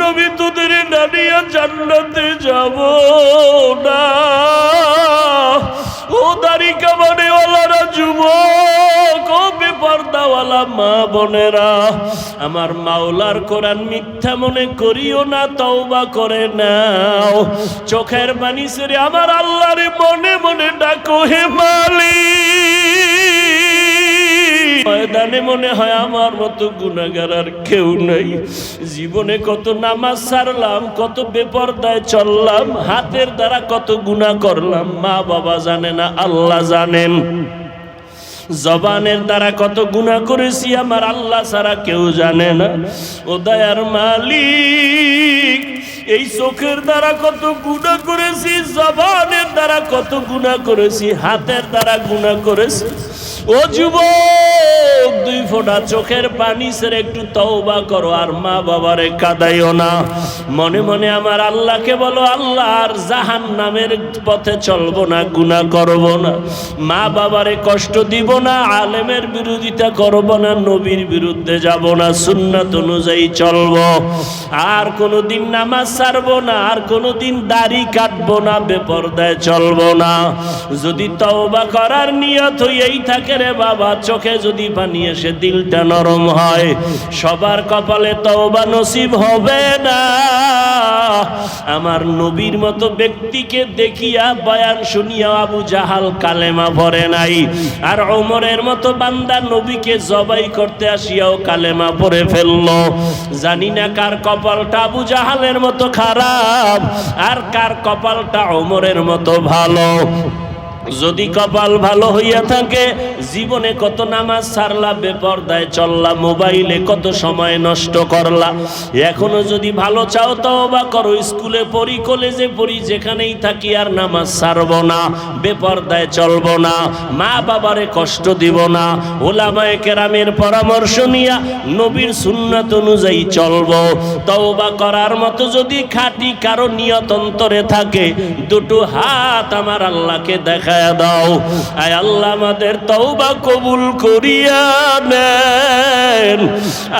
নবী তোদের নানিয়া জান্নাতে যাব না। ও দাড়ি কামানেওয়ালারা, যুবক, ও বেপরদাওয়ালা মা বোনেরা, আমার মাওলার কোরআন মিথ্যা মনে করিও না, তওবা করে নাও। চোখের পানি ছেড়ে আমার আল্লাহরে মনে মনে ডাকো, হে মালিক। ময়দানে মনে হয় আমার মতো গুনাহগার আর কেউ নাই। জীবনে কত নামাজ ছাড়লাম, কত বেপরদায় চললাম, হাতের দ্বারা কত গুনাহ করলাম, মা বাবা জানে না, আল্লাহ জানেন। জবানের দ্বারা কত গুনাহ করেছি, আমার আল্লাহ ছাড়া কেউ জানে না। ও দয়ার মালিক, এই চোখের দ্বারা কত গুনাহ করেছি, জবানের দ্বারা কত গুনাহ করেছি, হাতের দ্বারা গুনাহ করেছি। ও যুবক, দুই ফোঁটা চোখের পানি ছেড়ে একটু তওবা করো, আর মা বাবারে কাঁদাইও না। মনে মনে আমার আল্লাহকে বলো, আল্লাহ আর জাহান্নামের পথে চলবো না, গুনাহ করব না, মা বাবারে কষ্ট দিব না, আলেমের বিরোধিতা করব না, নবীর বিরুদ্ধে যাব না, সুন্নাত অনুযায়ী চলবো, আর কোনোদিন নামাজ ছাড়বো না, আর কোনোদিন দাড়ি কাটবো না, বেপরদায় চলবো না। যদি তওবা করার নিয়ত হয়েই থাকে রে বাবা, চোখে যদি পানি এসে দিলটা নরম হয়, সবার কপালে তওবা নসিব হবে না। আমার নবীর মতো ব্যক্তিকে দেখিয়া বয়ান শুনিয়া আবু জাহাল কালেমা পড়ে নাই, আর ওমরের মতো বান্দা নবীকে জবাই করতে আসিয়াও কালেমা পড়ে ফেললো। জানি না কার কপালটা আবু জাহালের মতো খারাপ, আর কার কপালটা ওমরের মতো ভালো। যদি কপাল ভালো হইয়া থাকে, জীবনে কত নামাজ ছাড়লা, বেপরদায় চললা, মোবাইলে কত সময় নষ্ট করলা, এখনো যদি ভালো চাও তওবা করো। স্কুলে পড়ি, কলেজে পড়ি, যেখানেই থাকি, আর নামাজ ছাড়বো না, বেপরদায় চলবো না, মা বাবারে কষ্ট দিব না, ওলামায়ে কেরামের পরামর্শ নিয়া নবীর সুন্নাত অনুযায়ী চলবো। তওবা করার মতো যদি খাঁটি কারো নিয়ত অন্তরে থাকে, দুটো হাত আমার আল্লাহকে দেখা দাও। আয় আল্লাহ, আমাদের তওবা কবুল করিয়া নেন।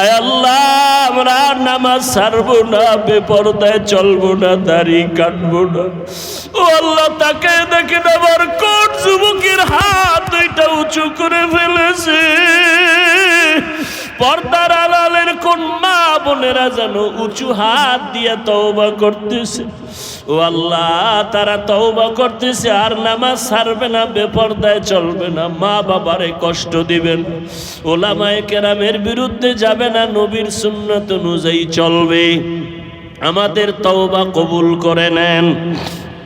আয় আল্লাহ, আমরা নামাজ ছাড়বো না, বেপরদায় চলবো না, দাড়ি কাটবো না। ও আল্লাহ, তাকে দেখেন আমার কোন যুবকের হাত দুইটা উঁচু করে ফেলেছে। পর্দার আড়ালের কোন মা বোনেরা যেন উঁচু হাত দিয়ে তওবা করতেছে। ও আল্লাহ, তারা তওবা করতেছে, আর নামাজ ছাড়বে না, বেপরদায় চলবে না, মা বাবারে কষ্ট দিবেন, ওলামায়ে কেরামের বিরুদ্ধে যাবে না, নবীর সুন্নাত অনুযায়ী চলবে। আমাদের তওবা কবুল করে নেন।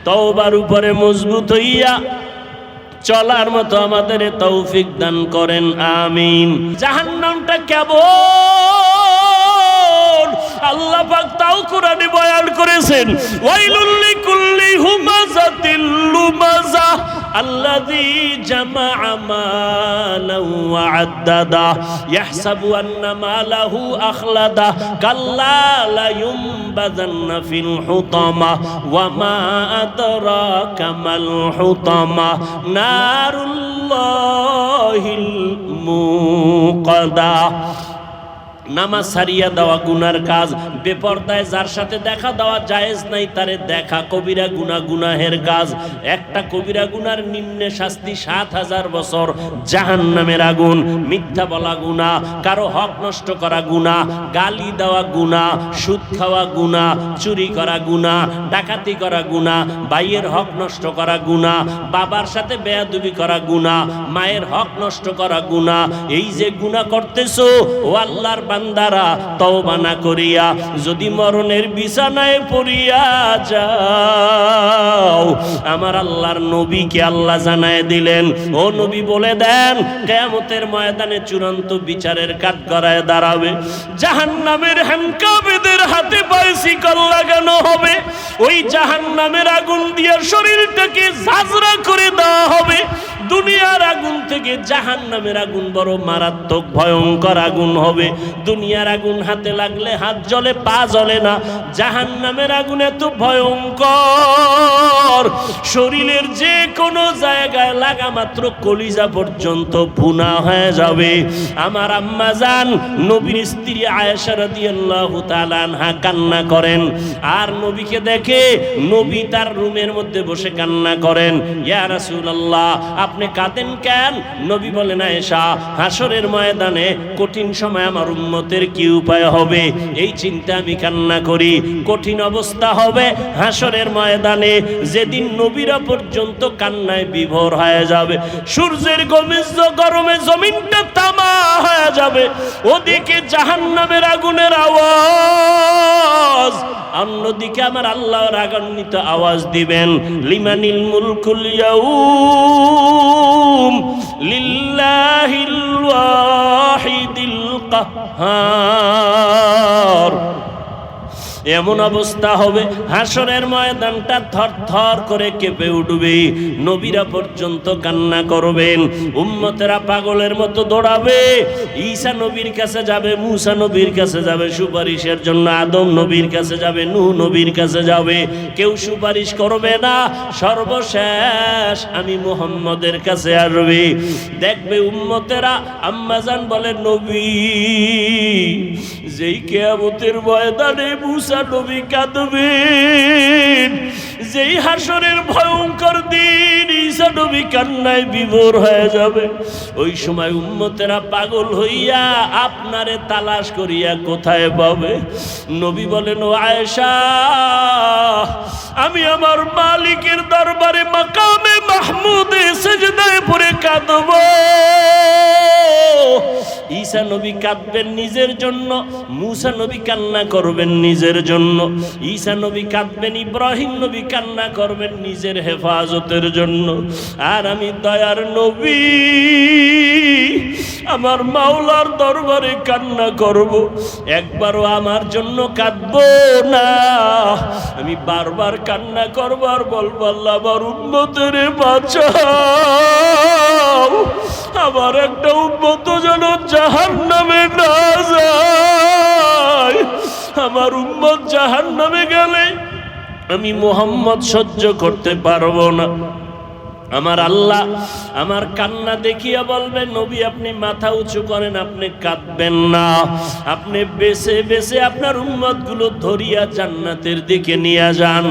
তওবার উপরে মজবুত হইয়া চলার মতো আমাদের তৌফিক দান করেন, আমিন। জাহান্নামটা কেমন আল্লাহ পাক তাও কোরআনে বয়ান করেছেন। ওয়াইলুল লিকুল্লি হুমাযাতিল লুমাযা আল্লাযী জামাআ মালান ওয়া আদ্দাদা ইয়াহসাবু আন্না মালাহু আখলাদা কাল্লা লা ইউনবাযান্না ফিল হুতামা ওয়া মা আদরাকা মাল হুতামা নারুল্লাহিল মুকাদা। নামাজ ছাড়িয়া দেওয়া গুনার কাজ, বেপরদায় যার সাথে দেখা দেওয়া জায়েজ নাই, তারে দেখা কবিরা গুনাহ, গুনাহের কাজ। একটা কবিরা গুনার নিম্নে শাস্তি ৭,০০০ বছর জাহান্নামের আগুন। মিথ্যা বলা গুনাহ, কারো হক নষ্ট করা গুনাহ, গালি দেওয়া গুনাহ, সুদ খাওয়া গুনাহ, চুরি করা গুনাহ, ডাকাতি করা গুনাহ, ভাইয়ের হক নষ্ট করা গুনাহ, বাবার সাথে বেয়াদবি করা গুনাহ, মায়ের হক নষ্ট করা গুনাহ। এই যে গুনাহ করতেছো, ও আল্লাহর বান্দারা, তওবা না করিয়া যদি মরণের বিছানায় পড়িয়া যাও, আমার আল্লাহর নবীকে আল্লাহ জানায় দিলেন, ও নবী বলে দেন, কিয়ামতের ময়দানে চূড়ান্ত বিচারের কাঠগড়ায় দাঁড়াবে। জাহান্নামের হ্যান্ডকাপেদের হাতে পায়ে শিকল লাগানো হবে। ওই জাহান্নামের আগুন দিয়ে শরীরটাকে ঝাঁঝরা করে দেওয়া হবে। দুনিয়ার আগুন থেকে জাহান্নামের আগুন বড় মারাত্মক ভয়ঙ্কর আগুন হবে। দুনিয়ার আগুন হাতে লাগলে হাত জ্বলে, পা জ্বলে না। জাহান্নামের আগুন এত ভয়ঙ্কর, শরীরের যে কোনো জায়গায় লাগা মাত্র কলিজা পর্যন্ত ভুনা হয়ে যাবে। আমার আম্মা জান নবীর স্ত্রী আয়েশা রাদিয়াল্লাহু তাআলা আনহা কান্না করেন, আর নবীকে দেখে নবী তার রুমের মধ্যে বসে কান্না করেন। ইয়া রাসূলুল্লাহ, আপনি কাঁদেন কেন? নবী বলেন, আয়েশা, হাসরের ময়দানে কঠিন সময় আমার উম্মতের কি উপায় হবে এই চিন্তা আমি কান্না করি। কঠিন অবস্থা হবে হাসরের ময়দানে, যেদিন নবীরা পর্যন্ত কান্নায় বিভোর হয়ে যাবে। সূর্যের গরমে জমিনটা তামা হয়ে যাবে, ওদিকে জাহান্নামের আগুনের আওয়াজ, অন্যদিকে আমার আল্লাহ রাগান্বিত আওয়াজ দিবেন, লিমানিল মুলকুল ইয়াউম লিল্লাহিল ওয়াহিদিল কাহ্হার। এমন অবস্থা হবে হাসরের ময়দানটা থরথর করে কেঁপে উঠবে, নবীরা পর্যন্ত কান্না করবেন, উম্মতেরা পাগলের মতো দৌড়াবে। ঈসা নবীর কাছে যাবে, মুসা নবীর কাছে যাবে সুপারিশের জন্য, আদম নবীর কাছে যাবে, নূহ নবীর কাছে যাবে, কেউ সুপারিশ করবে না। সর্বশেষ আমি মুহাম্মদের কাছে আসবে। দেখবে উম্মতেরা, আম্মাজান বলে, নবী যেই কিয়ামতের ময়দানে মুসা নবী কাঁদবেন, যেই হাসরের ভয়ঙ্কর দিন ঈসা নবী কান্নায় বিভোর হয়ে যাবে, ওই সময় উম্মতেরা পাগল হইয়া আপনারে তালাশ করিয়া কোথায় পাবে? নবী বলেন, ও আয়েশা, আমি আমার মালিকের দরবারে মাকামে মাহমুদে সিজদায় পড়ে কাঁদব। ঈসা নবী কাঁদবেন নিজের জন্য, মুসা নবী কান্না করবেন নিজের জন্য, ঈসা নবী কাঁদবেন, ইব্রাহিম নবী কান্না করবেন নিজের হেফাজতের জন্য। আর আমি দয়ার নবী আমার মাওলার দরবারে কান্না করব, একবারও আমার জন্য কাঁদব না। আমি বারবার কান্না করব আর বলব, আল্লাহ আমার উম্মতের বাঁচাও, আমার একটা উম্মত যেন জাহান্নামে না যায়। আমার উম্মত জাহান্নামে গেলে আমি মুহাম্মদ সহ্য করতে পারবো না। আমার আল্লাহ আমার কান্না দেখিয়া বলবেন, নবী আপনি মাথা উঁচু করেন, আপনি কাঁদবেন না, আপনি বেছে বেছে আপনার উম্মতগুলো ধরিয়া জান্নাতের দিকে নিয়ে যান।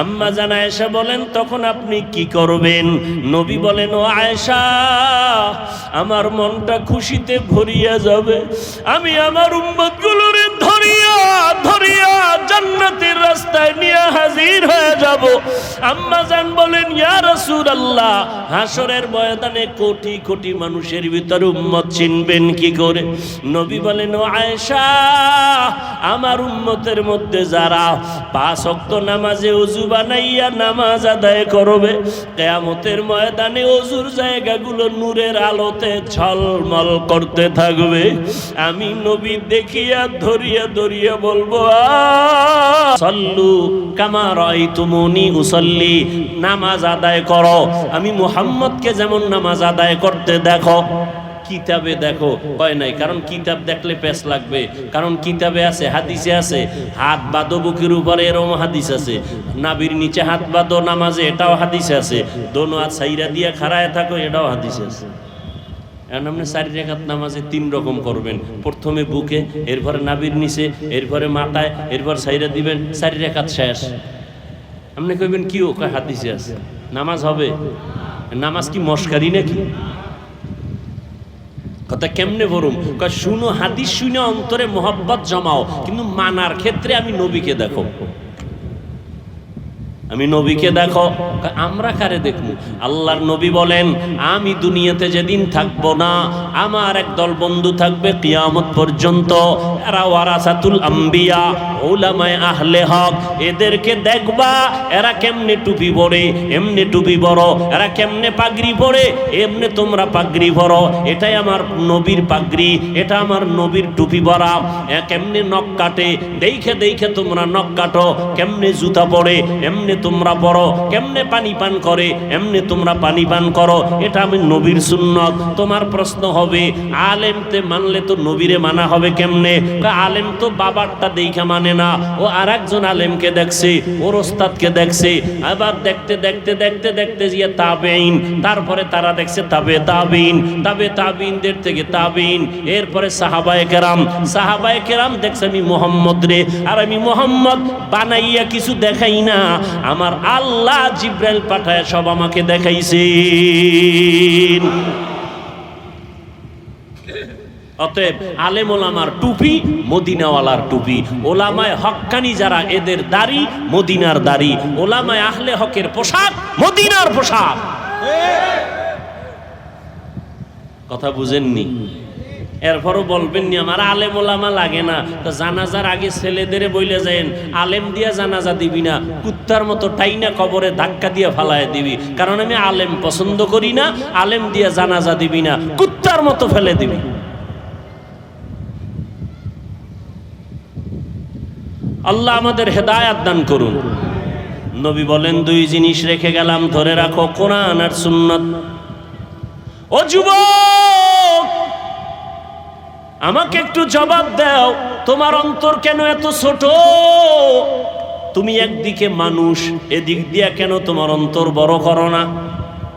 আম্মা জান আয়েশা বলেন, তখন আপনি কি করবেন? নবী বলেন, ও আয়েশা, আমার মনটা খুশিতে ভরিয়া যাবে, আমি আমার উম্মতগুলোরে ধরিয়া ধরিয়া জান্নাতের রাস্তায় নিয়ে হাজির হয়ে যাব। আম্মা জান বলেন, ইয়া রাসূলুল্লাহ, হাসরের ময়দানে কোটি কোটি মানুষের ভিতরে উম্মত চিনবেন কি করে? নবী বলেন, ও আয়েশা, আমার উম্মতের মধ্যে যারা 5 ওয়াক্ত নামাজে ওযু বানাইয়া নামাজ আদায় করবে, কিয়ামতের ময়দানে ওযুর জায়গাগুলো নূরের আলোতে ঝলমল করতে থাকবে। আমি নবী দেখিয়া ধরিয়া ধরিয়া বলবো, সাল্লু কামা রাআইতুমুনি উসাল্লি, নামাজ আদায় করো আমি মুহাম্মদকে যেমন নামাজ আদায় করতে দেখো। কিতাবে দেখো কয় নাই, কারণ কিতাব দেখলে পেশ লাগবে, কারণ কিতাবে আছে, হাদিসে আছে, হাত বাঁধো বুকের উপরে, এরকম হাদিস আছে, নাবির নিচে হাত বাঁধো নামাজে, এটাও হাদিসে আছে, দোনো হাত সাইরা দিয়ে খাড়ায় থাকো, এটাও হাদিসে আছে। এখন আপনি 4 রাকাত নামাজে 3 রকম করবেন, প্রথমে বুকে, এরপরে নাবির নিচে, এরপরে মাথায়, এরপর সাইরা দিবেন, 4 রাকাত শেষ। আপনি কইবেন কি ও? কয় হাদিসে আছে। নামাজ হবে? নামাজ কি মস্কারি নাকি? কথা কেমনে বলুম? কয় শুনো, হাদিস শুনে অন্তরে মোহাব্বত জমাও, কিন্তু মানার ক্ষেত্রে আমি নবীকে দেখো, আমি নবীকে দেখো। আমরা কারে দেখবো? আল্লাহর নবী বলেন, আমি দুনিয়াতে যেদিন থাকবো না, আমার একদল বন্ধু থাকবে কিয়ামত পর্যন্ত, এরা ওয়ারাসাতুল আম্বিয়া, উলামায়ে আহলে হক। এদেরকে দেখবা এরা কেমনে টুপি পরে, এমনি টুপি পরো, এরা কেমনে পাগড়ি পরে, এমনি তোমরা পাগড়ি পরো। এটাই আমার নবীর পাগড়ি, এটা আমার নবীর টুপি পরা। কেমনে নখ কাটে, দেখে দেখে তোমরা নখ কাটো, কেমনে জুতা পরে, এমনি এমনে তোমরা পড়ো, কেমনে পানি পান করে এমনে তোমরা পানি পান করো, এটা আমি নবীর সুন্নত। তোমার প্রশ্ন হবে আলেমতে মানলে তো নবীরে মানা হবে কেমনে? আলেম তো বাবারটা দেখা মানে না, ও আর একজন আলেমকে দেখছে, ওর ওস্তাদকে দেখছে, আবার দেখতে দেখতে দেখতে দেখতে গিয়ে তাবেইন, তারপরে তারা দেখছে তাবে তাবিন, তাবে তাবিনদের থেকে তাবিন, এরপরে সাহাবায়ে কেরাম, সাহাবায়ে কেরাম দেখছে আমি মুহাম্মদ রে, আর আমি মুহাম্মদ বানাইয়া কিছু দেখাই না, আমার আল্লাহ জিব্রাইল পাঠায় সব আমাকে দেখাইছেন। অতএব আলেম ওলামার টুপি মদিনাওয়ালার টুপি, ওলামায়ে হক্কানি যারা এদের দাড়ি মদিনার দাড়ি, ওলামায়ে আহলে হকের পোশাক মদিনার পোশাক। কথা বুঝেননি? এরপরও বলবেন নি আমার আলেম ওলামা লাগে না, তো জানাজার আগে ছেলেদের বইলে যায়েন আলেম দিয়া জানাজা দিবি না, কুত্তার মতো টাইনা কবরে ধাক্কা দিয়ে ফালায় দিবি, কারণ আমি আলেম পছন্দ করি না, আলেম দিয়া জানাজা দিবি না, কুত্তার মতো ফেলে দিবি। আল্লাহ আমাদের হেদায়াত দান করুন। নবী বলেন দুই জিনিস রেখে গেলাম, ধরে রাখো, কোরআন আর সুন্নাত। ও যুবক, আমাকে একটু জবাব দাও, তোমার অন্তর কেন এত ছোট? তুমি একদিকে মানুষ, এদিক দিয়া কেন তোমার অন্তর বড় করো না?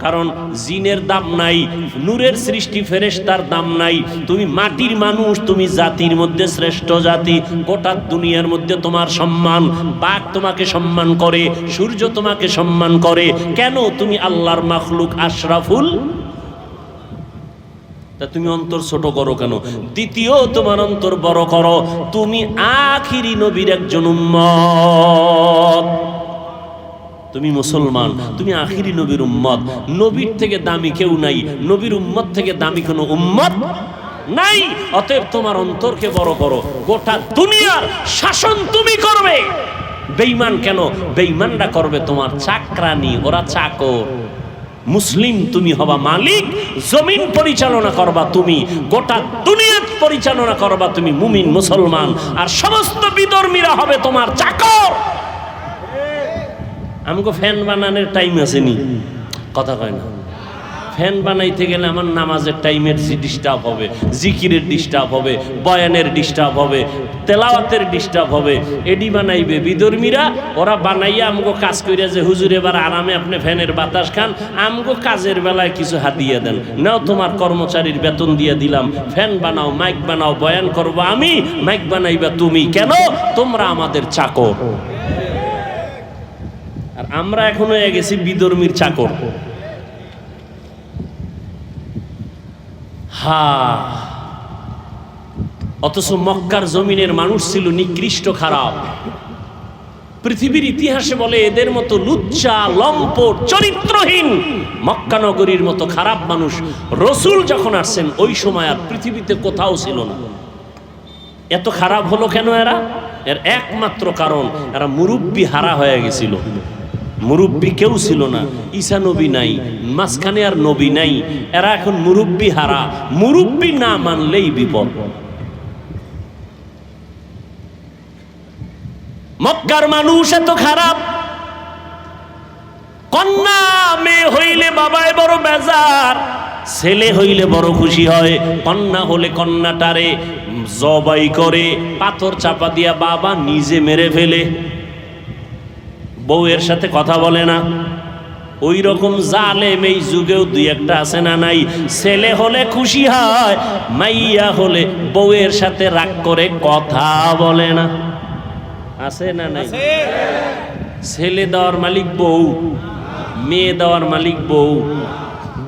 কারণ জিনের দাম নাই, নূরের সৃষ্টি ফেরেশতার দাম নাই, তুমি মাটির মানুষ, তুমি জাতির মধ্যে শ্রেষ্ঠ জাতি, গোটা দুনিয়ার মধ্যে তোমার সম্মান, বাঘ তোমাকে সম্মান করে, সূর্য তোমাকে সম্মান করে, কেন তুমি আল্লাহর মাখলুক আশরাফুল? তা তুমি অন্তর ছোট করো কেন? দ্বিতীয়, তোমার অন্তর বড় করো, তুমি আখিরি নবীর একজন উম্মত, তুমি মুসলমান, তুমি আখিরি নবীর উম্মত, নবীর থেকে দামি কেউ নাই, নবীর উম্মত থেকে দামি কোনো উম্মত নাই। অতএব তোমার অন্তরকে বড় করো, গোটা দুনিয়ার শাসন তুমি করবে। বেঈমান কেন? বেঈমানরা করবে তোমার চাকরানি, ওরা চাকর। মুসলিম তুমি হবা মালিক, জমিন পরিচালনা করবা তুমি, গোটা দুনিয়া পরিচালনা করবা তুমি, মুমিন মুসলমান, আর সমস্ত বিধর্মীরা হবে তোমার চাকর। আমাকে ফ্যান বানানোর টাইম আসেনি, কথা কয় না। ফ্যান বানাইতে গেলে আমার নামাজের টাইমের ডিস্টার্ব হবে, জিকিরের ডিস্টার্ব হবে, বয়ানের ডিস্টার্ব হবে, তেলাওয়াতের ডিস্টার্ব হবে। এডি বানাইবে বিধর্মীরা, ওরা বানাইয়া আমগো কাজ করিয়া যে হুজুর এবার আরামে আপনি ফ্যানের বাতাস খান, আমগো কাজের বেলায় কিছু হাতিয়ে দেন, নাও তোমার কর্মচারীর বেতন দিয়ে দিলাম, ফ্যান বানাও, মাইক বানাও, বয়ান করবো আমি, মাইক বানাইবা তুমি। কেন? তোমরা আমাদের চাকর, আর আমরা এখন হয়ে গেছি বিধর্মীর চাকর। অথচ মক্কার জমিনের মানুষ ছিল নিকৃষ্ট, খারাপ। পৃথিবীর ইতিহাসে বলে এদের মতো লুচ্চা, লম্পট, চরিত্রহীন মক্কা নগরীর মতো খারাপ মানুষ রসুল যখন আসছেন ওই সময় আর পৃথিবীতে কোথাও ছিল না। এত খারাপ হলো কেন এরা? এর একমাত্র কারণ, এরা মুরব্বি হারা হয়ে গেছিল। মুরব্বি কেউ ছিল না, ঈসা নবী নাই, মাঝখানে আর নবী নাই, এরা এখন মুরব্বি হারা। মুরব্বি না মানলেই বিপদ। মক্কার মানুষ এত খারাপ, কন্যা মেয়ে হইলে বাবায় বড় বেজার, ছেলে হইলে বড় খুশি হয়। কন্যা হলে কন্যাটারে জবাই করে, পাথর চাপা দিয়া বাবা নিজে মেরে ফেলে, বউয়ের সাথে কথা বলে না। ওই রকম জালেম এই যুগেও দুই একটা আছে না নাই? ছেলে হলে খুশি হয়, মাইয়া হলে বউয়ের সাথে রাগ করে কথা বলে না, আছে না নাই? ছেলে দেওয়ার মালিক বউ, মেয়ে দেওয়ার মালিক বউ।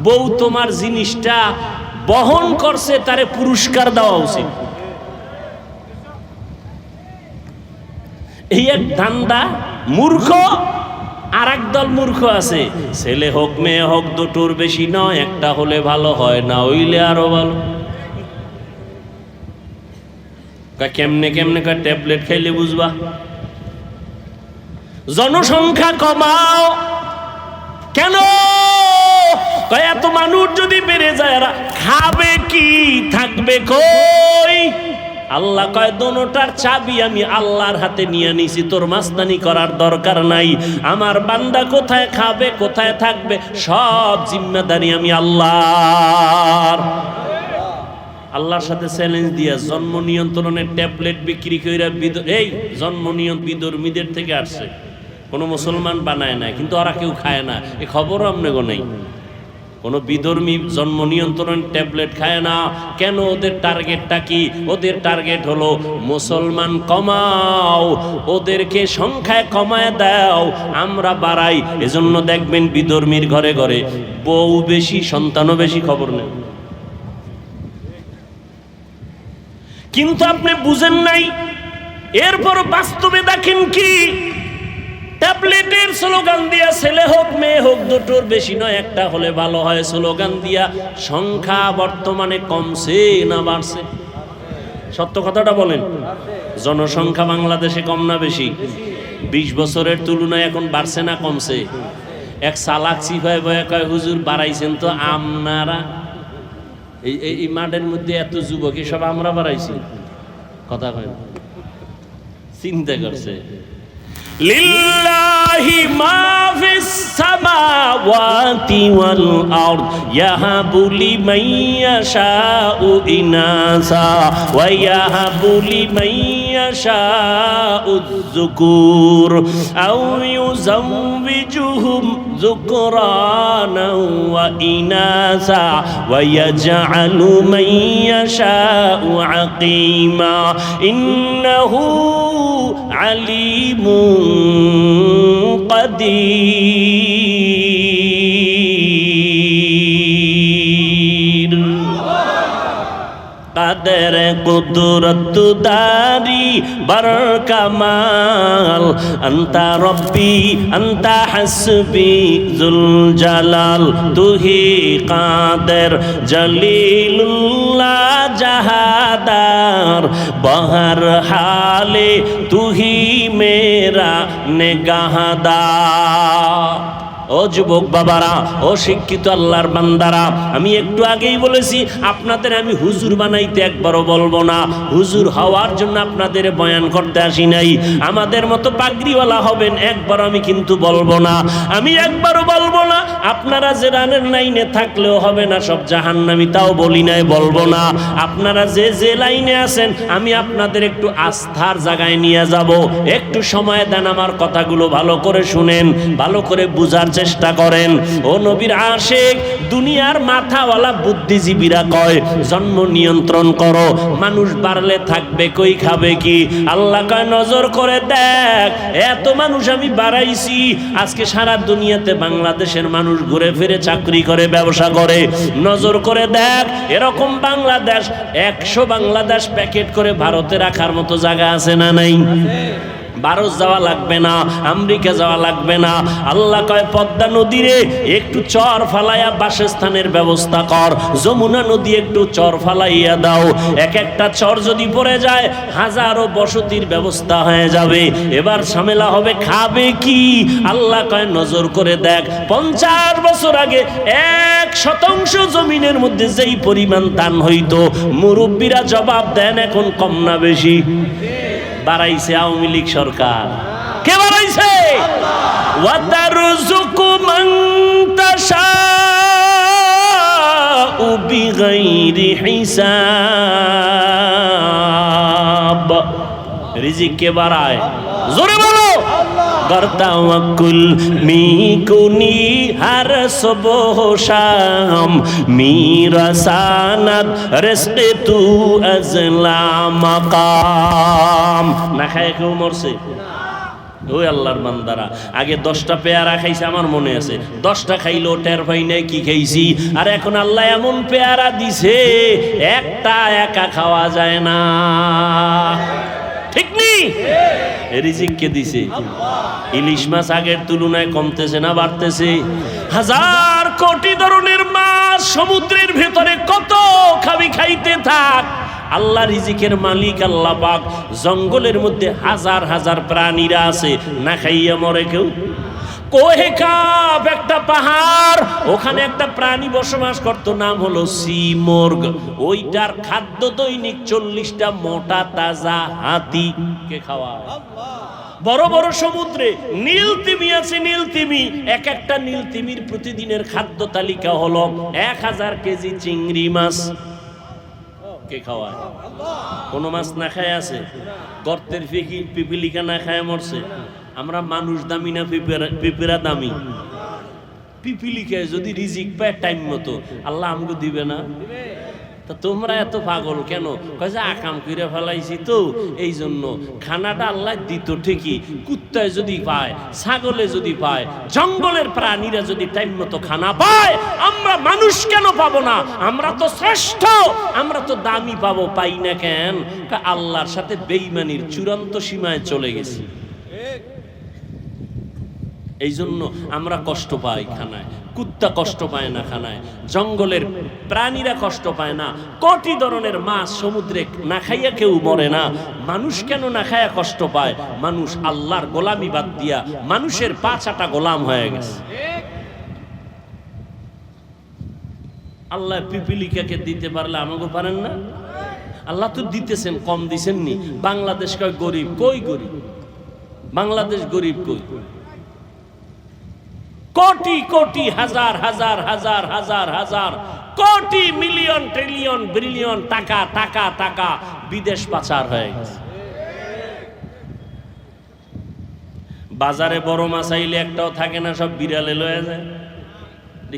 বউ তোমার জিনিসটা বহন করছে, তারে পুরস্কার দেওয়া উচিত। এই এক ধান্দা, মূর্খ। আর এক দল মূর্খ আছে, ছেলে হোক মেয়ে হোক দুটোর বেশি নয়, একটা হলে ভালো হয়, না হইলে আরো ভালো। কেমনে কেমনে ট্যাবলেট খাইলে বুঝবা? জনসংখ্যা কমাও। কেন? এত মানুষ যদি বেড়ে যায়, এরা খাবে কি, থাকবে কই? আল্লাহ কয় দোনোটার চাবি আমি আল্লাহর হাতে নিয়ে নিছি, তোর মাস্তানি করার দরকার নাই। আমার বান্দা কোথায় খাবে কোথায় থাকবে সব জিম্মেদারি আমি আল্লাহর। আল্লাহর সাথে চ্যালেঞ্জ দিয়া জন্ম নিয়ন্ত্রণের ট্যাবলেট বিক্রি কইরা এই জন্ম নিয়ন্ত্রণ বিধর্মীদের থেকে আসছে, কোনো মুসলমান বানায় না, কিন্তু ওরা কেউ খায় না, এ খবরও আপনাকে নেই। কোনো বিধর্মী জন্ম নিয়ন্ত্রণ ট্যাবলেট খায় না কেন? ওদের টার্গেটটা কি? ওদের টার্গেট হলো মুসলমান কমাও, ওদেরকে সংখ্যায় কমায় দাও, আমরা বাড়াই। এজন্য দেখবেন বিধর্মীর ঘরে ঘরে বউ বেশি সন্তানও বেশি, খবর নেই। কিন্তু আপনি বুঝেন নাই, এরপর বাস্তবে দেখেন কি ট্যাবলেটের স্লোগান দিয়া ছেলে হোক মেয়ে হোক দুটোর বেশি নয় একটা হলে ভালো হয় স্লোগান দিয়া সংখ্যা বর্তমানে কমছে না বাড়ছে? সত্য কথাটা বলেন। জনসংখ্যা বাংলাদেশে কম না বেশি? 20 বছরের তুলনায় এখন বাড়ছে না কমছে? এক চালাক সিপাই বয়া কয় হুজুর বাড়াইছেন তো আপনারা। এই মাঠের মধ্যে এত যুবক সব আমরা বাড়াইছি, কথা কয় চিন্তা করছে। লিল্লাহি মা ফিস সামাওয়াতি ওয়াল আরদ ইয়াহাবু লিমান ইয়াশাউ ইনাসা ওয়া ইয়াহাবু লিমান ইয়াশাউ যুকুর আও ইউযাওবিজুহুম যুকরানা ওয়া ইনাসা ওয়া ইয়াজআলু মান ইয়াশাউ আকিমা ইন্নাহু আলিমুন কাদির। কাদের কুদরত দারি বার কামাল আন্তা রব্বি আন্তা হাসবি জুল জালাল তুহি কাদের জলিলুল্লাহ জাহাদার বহর হালে তুহি মেরা নেগাহদার। ও যুবক বাবারা, ও শিক্ষিত আল্লাহর বান্দারা, আমি একটু আগেই বলেছি আপনাদের আমি হুজুর বানাইতে একবারও বলবো না, হুজুর হওয়ার জন্য আপনাদের বয়ান করতে আসি নাই। আমাদের মতো পাগড়িওয়ালা হবেন একবার আমি কিন্তু বলবো না, আমি একবারও বলবো না আপনারা যে রানের লাইনে থাকলেও হবে না সব জাহান্নামী, তাও বলি নাই, বলবো না। আপনারা যে যে লাইনে আছেন আমি আপনাদের একটু আস্থার জায়গায় নিয়ে যাব, একটু সময় দেন, আমার কথাগুলো ভালো করে শুনেন, ভালো করে বুঝার চেষ্টা করেন। ও নবীর আশিক, দুনিয়ার মাথাওয়ালা বুদ্ধিজীবীরা কয় জন্ম নিয়ন্ত্রণ করো, মানুষ বাড়লে থাকবে কই, খাবে কি? আল্লাহ কয় নজর করে দেখ, এত মানুষ আমি বাড়াইছি, আজকে সারা দুনিয়াতে বাংলাদেশের মানুষ ঘুরে ফিরে চাকরি করে ব্যবসা করে, নজর করে দেখ এরকম বাংলাদেশ 100 বাংলাদেশ প্যাকেট করে ভারতে রাখার মতো জায়গা আছে না নাই? ভারত যাওয়া লাগবে না, আমেরিকা যাওয়া লাগবে না। আল্লাহ কয় পদ্মা নদীরে একটু চর ফালাইয়া বাসস্থানের ব্যবস্থা কর, যমুনা নদী একটু চর ফালাইয়া দাও, এক একটা চর যদি পড়ে যায় হাজারো বসতির ব্যবস্থা হয়ে যাবে। এবার ঝামেলা হবে খাবে কি? আল্লাহ কয় নজর করে দেখ, 50 বছর আগে 1% জমিনের মধ্যে যেই পরিমাণ ধান হইতো, মুরব্বীরা জবাব দেন এখন কম না বেশি? বাড়াইছে আওয়ামী লীগ সরকার। কে বাড়াইছে? ওয়া তারযুকু মান তাশাউ বিগাইরি হিসাব। রিজিক কে বাড়ায়? জোরে বলো। গরতাওয়াক্কুল মিকুনি হর সুবহ শাম মিরাসানাত রিজকে তু আজলা মাকাম। না খায় কেউ মরছে? ওই আল্লাহর বান্দারা আগে 10টা পেয়ারা খাইছে, আমার মনে আছে, 10টা খাইলো টের পাই নাই কি খাইছি। আর এখন আল্লাহ এমন পেয়ারা দিছে একটা একা খাওয়া যায় না, ঠিক নেই? রিজিক কে দিছে? ইলিশ মাছ আগের তুলনায় কমতেছে না বাড়তেছে? 1000 কোটি ধরনের মাছ সমুদ্রের ভেতরে, কত খাবি খাইতে থাক। আল্লাহ রিজিকের মালিক আল্লাহ পাক। জঙ্গলের মধ্যে হাজার হাজার প্রাণীরা আছে, না খাইয়া মরে কেউ? কোহে কাফ একটা পাহাড়, ওখানে একটা প্রাণী বসবাস করত, নাম হলো সিমর্গ। ওইটার খাদ্য দৈনিক 40টা মোটা তাজা হাতিকে খাওয়ায়। বড় বড় সমুদ্রে নীল তিমি আছে, নীল তিমি, এক একটা নীল তিমির প্রতিদিনের খাদ্য তালিকা হলো 1000 কেজি চিংড়ি মাছ। কে খাওয়ায়? কোন মাছ না খায় আছে? গর্তের পিপিলিকা না খায় মরছে? আমরা মানুষ দামি না পিপিরা দামি? পিপিলিকায় যদি রিজিক পায় টাইম মতো, আল্লাহ আমাকে দিবে না? তা তোমরা এত পাগল কেন? কয় যে আকাম করে ফেলাইছি তো এই জন্য। খানাটা আল্লাহ দিত ঠিকই, কুত্তায় যদি পায়, ছাগলে যদি পায়, জঙ্গলের প্রাণীরা যদি টাইম মতো খানা পায়, আমরা মানুষ কেন পাবো না? আমরা তো শ্রেষ্ঠ, আমরা তো দামি পাবো, পাই না কেন? আল্লাহর সাথে বেঈমানির চূড়ান্ত সীমায় চলে গেছি, এই জন্য আমরা কষ্ট পাই খানায়। কুত্তা কষ্ট পায় না খানায়, জঙ্গলের প্রাণীরা কষ্ট পায় না, কোটি ধরনের মাছ সমুদ্রে না খাইয়া কেউ মরে না। মানুষ কেন না খাইয়া কষ্ট পায়? মানুষ আল্লাহর গোলামি বাদ দিয়া মানুষের পাঁচাটা গোলাম হয়ে গেছে। আল্লাহ পিপিলিকাকে দিতে পারলে আমাকে পারেন না? আল্লাহ তো দিতেছেন, কম দিছেননি। বাংলাদেশ কয় গরিব, কই গরিব? বাংলাদেশ গরিব কই? কোটি কোটি হাজার হাজার হাজার হাজার হাজার কোটি মিলিয়ন ট্রিলিয়ন বিলিয়ন টাকা টাকা টাকা বিদেশ পাচার হয়ে গেছে। বাজারে বড় মাছ আইলে একটাও থাকে না, সব বিড়ালে লয়ে যায়।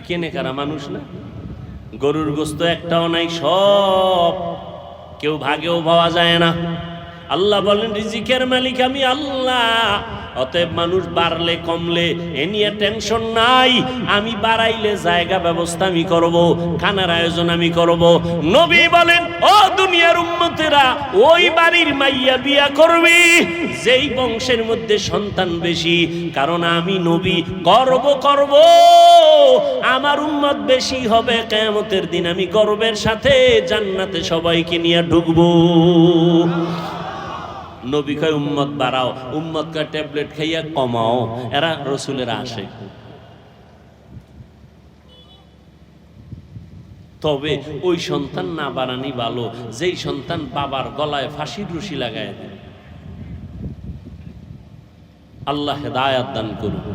কেনে কারা? মানুষ না? গরুর গোস্ত একটাও নাই, সব কেউ ভাগেও পাওয়া যায় না। আল্লাহ বলেন রিজিকের মালিক আমি আল্লাহ। অতএব মানুষ বাড়লে কমলে এ নিয়ে টেনশন নাই, আমি বাড়াইলে জায়গা ব্যবস্থা আমি করব, খানার আয়োজন আমি করব। নবী বলেন ও দুনিয়ার উম্মতেরা, ওই বাড়ির মাইয়া বিয়া করবি যেই বংশের মধ্যে সন্তান বেশি, কারণ আমি নবী গর্ব করব আমার উম্মত বেশি হবে। কিয়ামতের দিন আমি গর্বের সাথে জান্নাতে সবাইকে নিয়ে ঢুকবো। নবী কয় উম্মত বাড়াও, উম্মত কয় ট্যাবলেট খাইয়া কমাও। এরা রসুলের আশে। তবে ওই সন্তান না বাড়ানি ভালো যেই সন্তান বাবার গলায় ফাঁসির রশি লাগায় দেয়। আল্লাহ হেদায়াত দান করুন।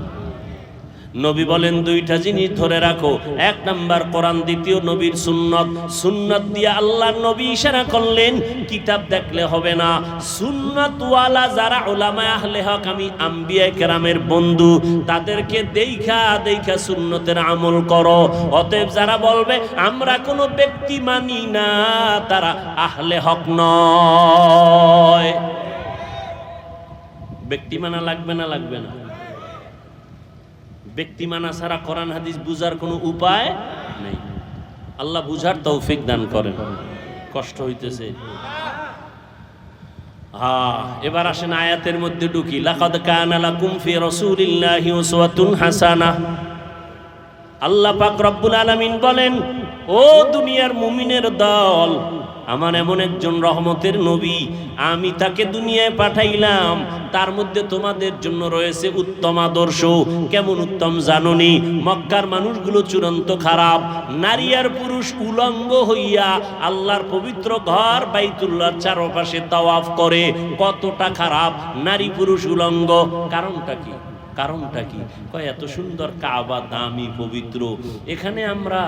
নবী বলেন দুইটা জিনিস ধরে রাখো, এক নাম্বার কোরআন, দ্বিতীয় নবীর সুন্নত। সুন্নত দিয়ে আল্লাহর নবী ইশারা করলেন কিতাব দেখলে হবে না, সুন্নত ওয়ালা যারা উলামা আহলে হক, আমি আম্বিয়া কেরামের বন্ধু, তাদেরকে দেখা দেখা সুন্নতের আমল করো। অতএব যারা বলবে আমরা কোনো ব্যক্তি মানি না, তারা আহলে হক নয়। ব্যক্তি মানা লাগবে না? লাগবে না। ব্যক্তি মানা ছাড়া কোরআন হাদিস বুঝার কোনো উপায় নেই। আল্লাহ বুঝার তৌফিক দান করেন। কষ্ট হইতেছে? এবার আসেন আয়াতের মধ্যে ঢুকি। লাকাদ কানা লাকুম ফি রাসূলিল্লাহি উসওয়াতুন হাসানাহ। আল্লাহ পাক রব্বুল আলামিন বলেন ও দুনিয়ার মুমিনের দল, আমার এমন একজন রহমতের নবী, আমি তাকে দুনিয়ায় পাঠাইলাম, তার মধ্যে তোমাদের জন্য রয়েছে উত্তম আদর্শ। কেমন উত্তম জাননি? মক্কার মানুষগুলো চূড়ান্ত খারাপ, নারী আর পুরুষ উলঙ্গ হইয়া আল্লাহর পবিত্র ঘর বাইতুল্লাহর চারপাশে তাওয়াফ করে। কতটা খারাপ! নারী পুরুষ উলঙ্গ। কারণটা কি? কারণটা কি? কয় এত সুন্দর কাবা, দামি পবিত্র, এখানে আমরা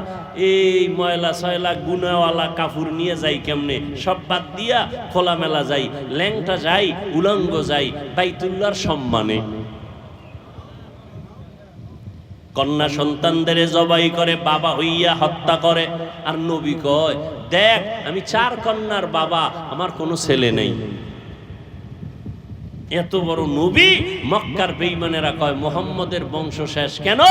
এই ময়লা সয়লা গুনাওয়ালা কাপড় নিয়ে যাই কেমনে? সব বাদ দিয়া খোলামেলা যাই, ল্যাংটা যাই, উলঙ্গ যাই বাইতুল্লাহর সম্মানে। কন্যা সন্তানদের জবাই করে, বাবা হইয়া হত্যা করে। আর নবী কয় দেখ আমি 4 কন্যার বাবা, আমার কোনো ছেলে নেই। এত বড় নবী, মক্কার বেঈমানেরা কয় মুহাম্মদের বংশ শেষ। কেন?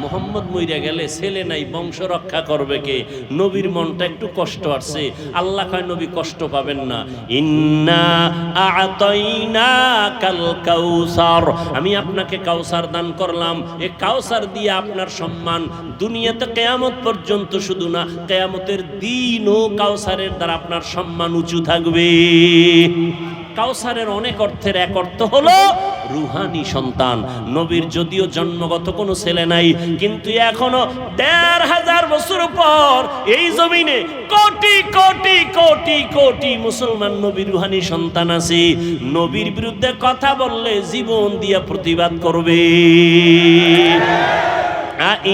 মুহাম্মদ মইরা গেলে ছেলে নাই, বংশ রক্ষা করবে কে? নবীর মনটা একটু কষ্ট আসছে। আল্লাহ কয় নবী কষ্ট পাবেন না। ইন্না আ'তাইনাকাল কাউসার, আমি আপনাকে কাউসার দান করলাম। এই কাউসার দিয়ে আপনার সম্মান দুনিয়াতে কিয়ামত পর্যন্ত শুধু না, কিয়ামতের দিনও কাউসারের দ্বারা আপনার সম্মান উঁচু থাকবে। কাউসারের অনেক অর্থের এক অর্থ হলো রুহানি সন্তান। নবীর যদিও জন্মগত কোনো ছেলে নাই, কিন্তু এখনো ১৫০০ বছর পর এই জমিনে কোটি কোটি কোটি কোটি মুসলমান নবীর রুহানি সন্তান আছে। নবীর বিরুদ্ধে কথা বললে জীবন দিয়ে প্রতিবাদ করবে।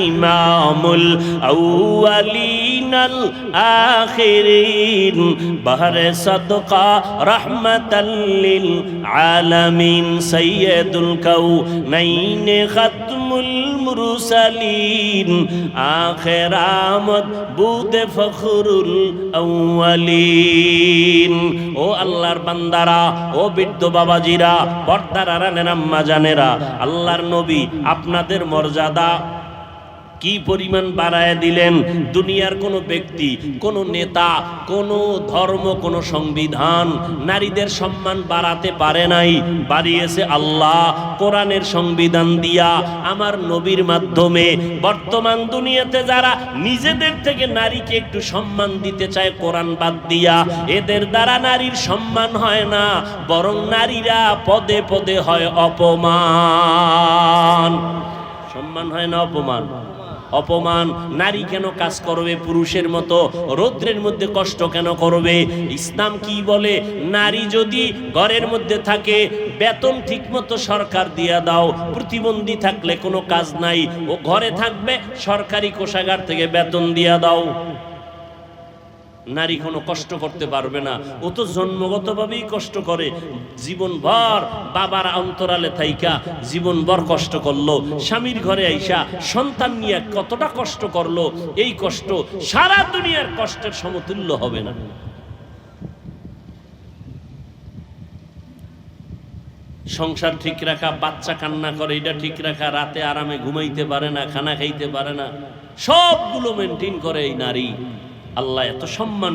ইমামুল আউয়ালিনাল আখিরিন বাহরে সাদকা রাহমাতাল লিল আলামিন সাইয়্যিদুল কাউনাইন খাতমুল মুরসালিন আখিরামত বুদে ফখরুল আউয়ালিন। ও আল্লাহর বান্দারা, ও বৃদ্ধ বাবাজিরা, পর্দার আড়ালের আম্মা জানেরা, আল্লাহর নবী আপনাদের মর্যাদা কি পরিমাণ বাড়ায় দিলেন। দুনিয়ার কোনো ব্যক্তি, কোনো নেতা, কোনো ধর্ম, কোনো সংবিধান নারীদের সম্মান বাড়াতে পারে নাই। বাড়িয়েছে আল্লাহ কোরআনের সংবিধান দিয়া, আমার নবীর মাধ্যমে। বর্তমান দুনিয়াতে যারা নিজেদের থেকে নারীকে একটু সম্মান দিতে চায় কোরআন বাদ দিয়া, এদের দ্বারা নারীর সম্মান হয় না, বরং নারীরা পদে পদে হয় অপমান। সম্মান হয় না, অপমান। অপমান। নারী কেন কাজ করবে পুরুষের মতো? রৌদ্রের মধ্যে কষ্ট কেন করবে? ইসলাম কি বলে? নারী যদি ঘরের মধ্যে থাকে, বেতন ঠিক মতো সরকার দিয়া দাও। প্রতিবন্ধী থাকলে কোনো কাজ নাই, ও ঘরে থাকবে, সরকারি কোষাগার থেকে বেতন দিয়া দাও। নারী কোনো কষ্ট করতে পারবে না, ও তো জন্মগতভাবেই কষ্ট করে। জীবনভর বাবার অন্তরালে থাইকা জীবনভর কষ্ট করলো, স্বামীর ঘরে আইসা সন্তান নিয়ে কতটা কষ্ট করলো, এই কষ্ট সারা দুনিয়ার কষ্টের সমতুল্য হবে না। সংসার ঠিক রাখা, বাচ্চা কান্না করে এটা ঠিক রাখা, রাতে আরামে ঘুমাইতে পারে না, খানা খাইতে পারে না, সবগুলো মেনটেন করে এই নারী। আল্লাহ এত সম্মান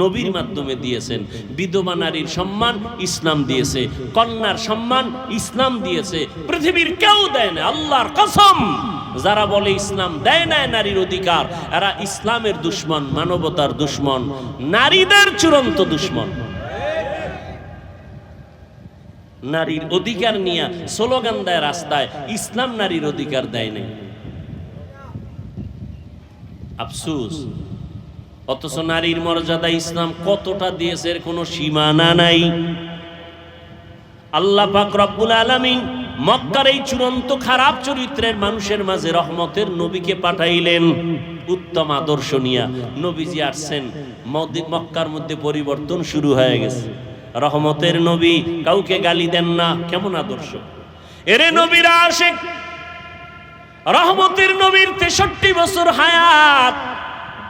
নবীর মাধ্যমে দিয়েছেন। বিধবা নারীর সম্মান ইসলাম দিয়েছে, কন্যার সম্মান ইসলাম দিয়েছে। পৃথিবীর কেউ দেয় না, আল্লাহর কসম। যারা বলে ইসলাম দেয় না নারীর অধিকার, এরা ইসলামের দুশমন, মানবতার দুশমন, নারীদের চূড়ান্ত দুশমন। নারীর অধিকার নিয়ে স্লোগান দেয় রাস্তায়, ইসলাম নারীর অধিকার দেয় নাই। আফসোস। অথচ নারীর মর্যাদা ইসলাম কতটা দিয়েছে এর কোনো সীমানা নাই। আল্লাহ পাক রব্বুল আলামিন মক্কার এই চূড়ান্ত খারাপ চরিত্রের মানুষের মাঝে রহমতের নবীকে পাঠাইলেন উত্তম আদর্শ নিয়ে। নবীজি আসছেন, মক্কার মধ্যে পরিবর্তন শুরু হয়ে গেছে। রহমতের নবী, কাউকে গালি দেন না, কেমন আদর্শ! এরে নবীরা আশিক, রহমতের নবীর 63 বছর হায়াত,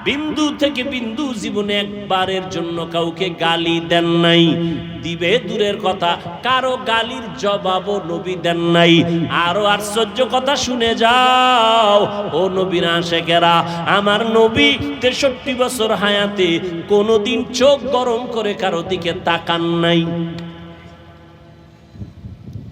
বিন্দু থেকে বিন্দু জীবনে একবারের জন্য কাউকে গালি দেন নাই। দিবে দূরের কথা, কারো গালির জবাবও নবী দেন নাই। আরো আশ্চর্য কথা শুনে যাও ও নবীর আশিকেরা, আমার নবী 63 বছর হায়াতে কোনোদিন চোখ গরম করে কারো দিকে তাকান নাই।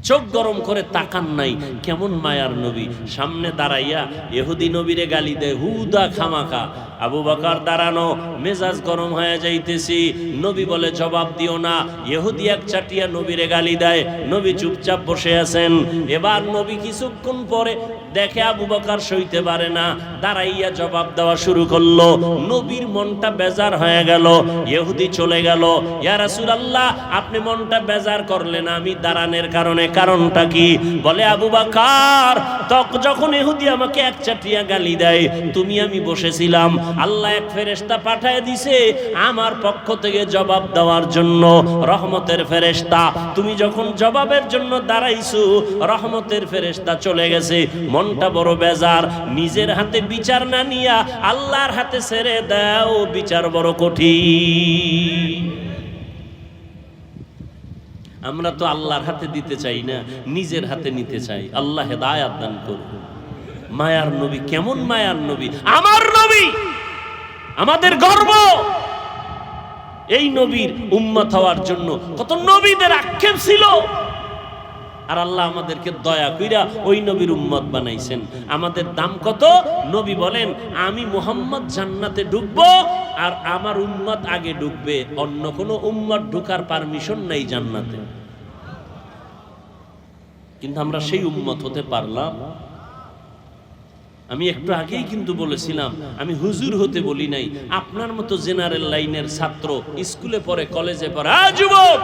চোখ গরম করে তাকান নাই। কেমন মায়ার নবী! সামনে দাঁড়াইয়া ইহুদি নবীরে গালি দেয় হুদা খামাখা। আবু বকর দাঁড়ানো, মেজাজ গরম হয়ে যাইতেছি। নবী বলে জবাব দিও না। ইহুদি এক চাটিয়া নবীরে গালি দেয়, নবী চুপচাপ বসে আছেন। এবার নবী কিছুক্ষণ পরে দেখে আবু বকর সইতে পারে না, দাঁড়াইয়া জবাব দেওয়া শুরু করলো। নবীর মনটা বেজার হয়ে গেল। ইহুদি চলে গেল। ইয়া রাসূলুল্লাহ, আপনি মনটা বেজার করলেন আমি দাঁড়ানোর কারণে, কারণটা কি? বলে আবু বকর, যখন ইহুদি আমাকে এক চাটিয়া গালি দেয়, তুমি আমি বসেছিলাম, আল্লাহ এক ফেরেশতা পাঠায় দিছে আমার পক্ষ থেকে জবাব দেওয়ার জন্য, রহমতের ফেরেশতা। তুমি যখন জবাবের জন্য দাঁড়াইছো, রহমতের ফেরেশতা চলে গেছে। মনটা বড় বেজার। নিজের হাতে বিচার না নিয়া আল্লাহর হাতে ছেড়ে দাও, বিচার বড় কঠিন। আমরা তো আল্লাহর হাতে দিতে চাই না, নিজের হাতে নিতে চাই। আল্লাহ হেদায়েত দান করুন। মায়ার নবী, কেমন মায়ার নবী! আমার নবী আমাদের গর্ব। এই নবীর উম্মত হওয়ার জন্য কত নবীদের আক্ষেপ ছিল। আর আল্লাহ আমাদেরকে দয়া কইরা ওই নবীর উম্মত বানাইছেন। আমাদের দাম কত? নবী বলেন, আমি মুহাম্মদ জান্নাতে ঢুকবো আর আমার উম্মত আগে ঢুকবে, অন্য কোনো উম্মত ঢুকার পারমিশন নাই জান্নাতে। কিন্তু আমরা সেই উম্মত হতে পারলাম? আমি একটু আগেই কিন্তু বলেছিলাম, আমি হুজুর হতে বলি নাই, আপনার মতো জেনারেল লাইনের ছাত্র, স্কুলে পড়ে, কলেজে পড়ে। যুবক,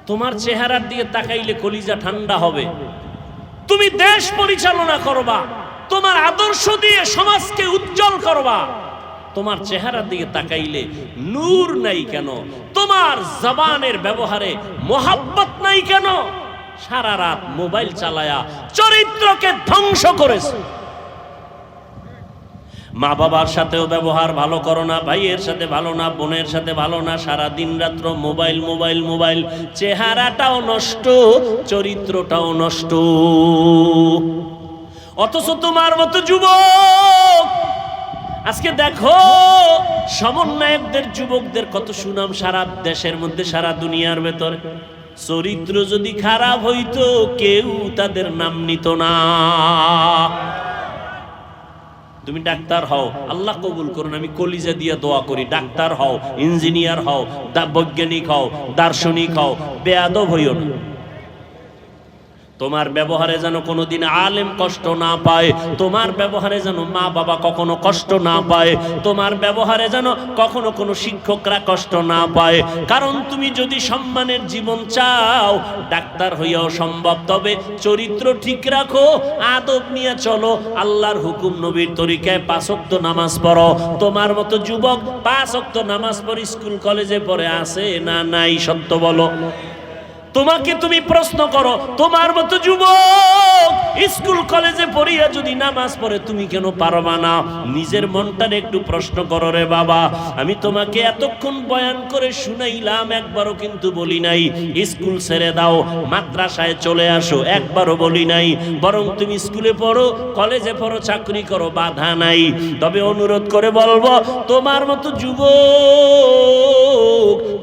তোমার চেহারার দিকে তাকাইলে কলিজা ঠান্ডা হবে। তুমি দেশ পরিচালনা করবা, তোমার আদর্শ দিয়ে সমাজকে উজ্জ্বল করবা। তোমার চেহারার দিকে তাকাইলে নূর নাই কেন? তোমার জবানের ব্যবহারে মোহাব্বত নাই কেন? সারা রাত মোবাইল চালায়া চরিত্রকে ধ্বংস করেছে। মা বাবার সাথেও ব্যবহার ভালো করো না, ভাইয়ের সাথে ভালো না, বোনের সাথে ভালো না, সারা দিন রাত্র মোবাইল মোবাইল মোবাইল। চেহারাটাও নষ্ট, চরিত্রটাও নষ্ট। অথচ তোমার মতো যুবক আজকে দেখো, সমন্বয়কদের যুবকদের কত সুনাম সারা দেশের মধ্যে, সারা দুনিয়ার ভেতরে। চরিত্র যদি খারাপ হইতো কেউ তাদের নাম নিত না। তুমি ডাক্তার হও, আল্লাহ কবুল করুন, আমি কলিজা দিয়ে দোয়া করি। ডাক্তার হও, ইঞ্জিনিয়ার হও, বৈজ্ঞানিক হও, দার্শনিক হও, বেয়াদব হইও না। তোমার ব্যবহারে যেন কোনোদিন আলেম কষ্ট না পায়, তোমার ব্যবহারে যেন মা বাবা কখনো কষ্ট না পায়, তোমার ব্যবহারে যেন কখনো কোনো শিক্ষকরা কষ্ট না পায়। কারণ তুমি যদি সম্মানের জীবন চাও, ডাক্তার হইয়াও সম্ভব, তবে চরিত্র ঠিক রাখো, আদব নিয়ে চলো, আল্লাহর হুকুম নবীর তরিকায় 5 ওয়াক্ত নামাজ পড়ো। তোমার মতো যুবক 5 ওয়াক্ত নামাজ পড়ে স্কুল কলেজে পড়ে আছে না নাই? সত্য বলো। তোমাকে তুমি প্রশ্ন করো, তোমার মতো যুবক স্কুল কলেজে পড়িয়া যদি নামাজ পড়ে তুমি কেন পারবা না? নিজের মনটার একটু প্রশ্ন করো রে বাবা। আমি তোমাকে এতক্ষণ বয়ান করে শুনাইলাম, একবারও কিন্তু বলি নাই স্কুল ছেড়ে দাও, মাদ্রাসায় চলে আসো, একবারও বলি নাই। বরং তুমি স্কুলে পড়ো, কলেজে পড়ো, চাকরি করো, বাধা নাই। তবে অনুরোধ করে বলবো, তোমার মতো যুবক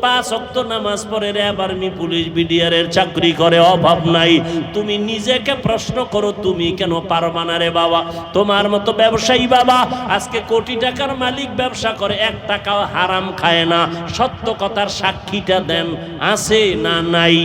5 ওয়াক্ত নামাজ পড়ে র্যাব, আর্মি, পুলিশ, বিডিআরের চাকরি করে, অভাব নাই। তুমি নিজেকে প্রশ্ন করো, তুমি কেন পারবা না রে বাবা? তোমার মতো ব্যবসায়ী বাবা আজকে কোটি টাকার মালিক, ব্যবসা করে, 1 টাকাও হারাম খায় না। সত্য কথার সাক্ষীটা দেন, আছে না নাই?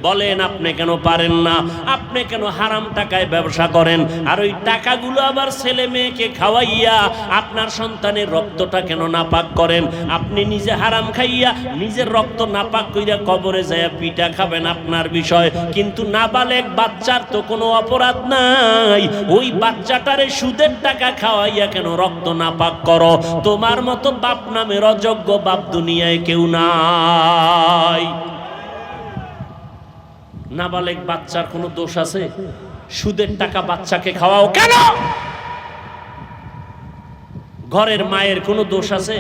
বলেন, আপনি কেন পারেন না? আপনি কেন হারাম টাকায় ব্যবসা করেন? আর ওই টাকাগুলো আবার ছেলে মেয়েকে খাওয়াইয়া আপনার সন্তানের রক্তটা কেন নাপাক করেন? আপনি নিজে হারাম খাইয়া নিজের রক্ত নাপাক কইরা কবরে যায় পিঠা খাবেন, আপনার বিষয়। কিন্তু নাবালেগ বাচ্চার তো কোনো অপরাধ নাই, ওই বাচ্চাটারে সুদের টাকা খাওয়াইয়া কেন রক্ত নাপাক করো? তোমার মতো বাপ নামের অযোগ্য বাপ দুনিয়ায় কেউ নাই। নাবালেগ বাচ্চার কোনো দোষ আছে? সুদের টাকা বাচ্চাকে খাওয়াও কেন? ঘরের মায়ের কোনো দোষ আছে?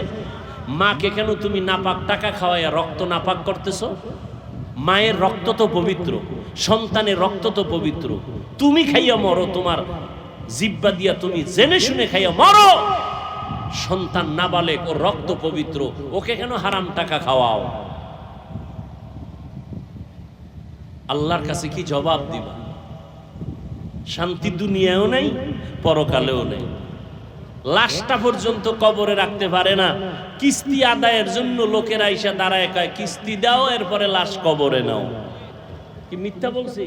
মাকে কেন তুমি নাপাক টাকা খাওয়াইয়া রক্ত নাপাক করতেছো? মায়ের রক্ত তো পবিত্র, সন্তানের রক্ত তো পবিত্র। তুমি খাইয়া মরো, তোমার জিহ্বা দিয়া তুমি জেনে শুনে খাইয়া মরো। সন্তান নাবালেগ, ওর রক্ত পবিত্র, ওকে কেন হারাম টাকা খাওয়াও? আল্লাহর কাছে কি জবাব দিবা? শান্তি দুনিয়াও নাই, পরকালেও নেই। লাশটা পর্যন্ত কবরে রাখতে পারে না। কিস্তি আদায়ের জন্য লোকেরা এসে দাঁড়ায় কয়, কিস্তি দাও, এরপরে লাশ কবরে নাও। কি মিথ্যা বলছি?